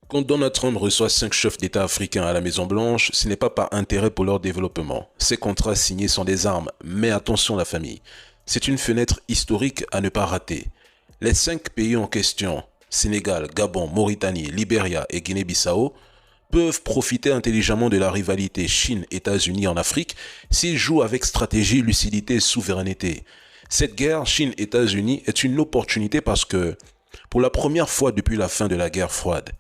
Quand Donald Trump reçoit 5 chefs d'État africains à la Maison-Blanche, ce n'est pas par intérêt pour leur développement. Ces contrats signés sont des armes, mais attention la famille. C'est une fenêtre historique à ne pas rater. Les 5 pays en question, Sénégal, Gabon, Mauritanie, Libéria et Guinée-Bissau, peuvent profiter intelligemment de la rivalité Chine-États-Unis en Afrique s'ils jouent avec stratégie, lucidité et souveraineté. Cette guerre Chine-États-Unis est une opportunité parce que, pour la première fois depuis la fin de la guerre froide,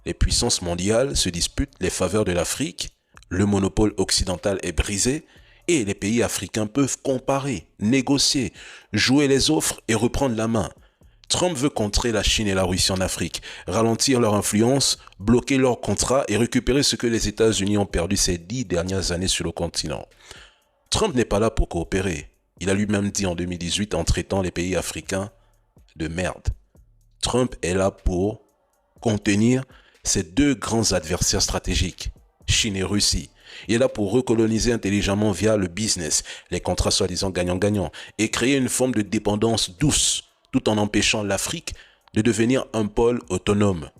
les puissances mondiales se disputent les faveurs de l'Afrique, le monopole occidental est brisé et les pays africains peuvent comparer, négocier, jouer les offres et reprendre la main. Trump veut contrer la Chine et la Russie en Afrique, ralentir leur influence, bloquer leurs contrats et récupérer ce que les États-Unis ont perdu ces 10 dernières années sur le continent. Trump n'est pas là pour coopérer. Il a lui-même dit en 2018 en traitant les pays africains de merde. Trump est là pour contenir ces deux grands adversaires stratégiques, Chine et Russie. Il est là pour recoloniser intelligemment via le business, les contrats soi-disant gagnant-gagnant, et créer une forme de dépendance douce, tout en empêchant l'Afrique de devenir un pôle autonome.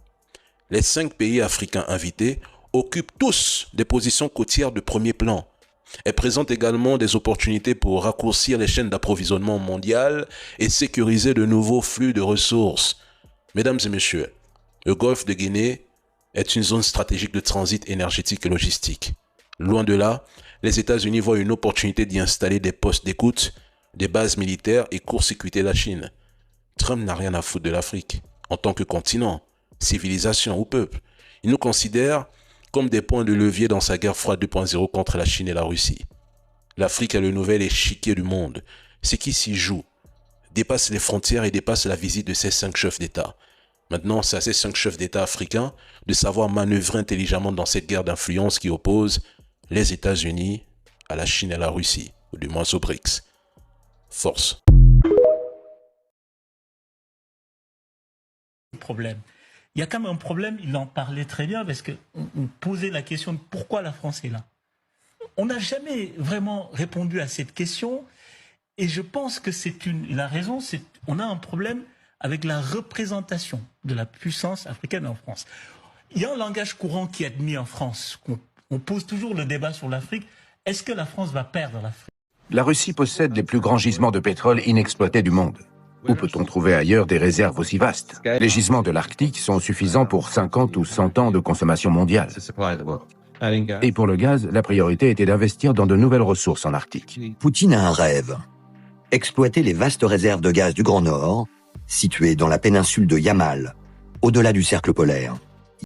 Les 5 pays africains invités occupent tous des positions côtières de premier plan et présentent également des opportunités pour raccourcir les chaînes d'approvisionnement mondiales et sécuriser de nouveaux flux de ressources. Mesdames et messieurs, le golfe de Guinée est une zone stratégique de transit énergétique et logistique. Loin de là, les États-Unis voient une opportunité d'y installer des postes d'écoute, des bases militaires et court-circuiter la Chine. Trump n'a rien à foutre de l'Afrique, en tant que continent, civilisation ou peuple. Il nous considère comme des points de levier dans sa guerre froide 2.0 contre la Chine et la Russie. L'Afrique est le nouvel échiquier du monde. Ce qui s'y joue dépasse les frontières et dépasse la visite de ces 5 chefs d'État. Maintenant, c'est à ces 5 chefs d'État africains de savoir manœuvrer intelligemment dans cette guerre d'influence qui oppose les États-Unis à la Chine et à la Russie, ou du moins aux BRICS. Force. Problème. Il y a quand même un problème, il en parlait très bien, parce qu'on posait la question de pourquoi la France est là. On n'a jamais vraiment répondu à cette question, et je pense que il a raison, on a un problème avec la représentation de la puissance africaine en France. Il y a un langage courant qui est admis en France, on pose toujours le débat sur l'Afrique. Est-ce que la France va perdre l'Afrique? La Russie possède les plus grands gisements de pétrole inexploités du monde. Où peut-on trouver ailleurs des réserves aussi vastes? Les gisements de l'Arctique sont suffisants pour 50 ou 100 ans de consommation mondiale. Et pour le gaz, la priorité était d'investir dans de nouvelles ressources en Arctique. Poutine a un rêve. Exploiter les vastes réserves de gaz du Grand Nord, situées dans la péninsule de Yamal, au-delà du cercle polaire.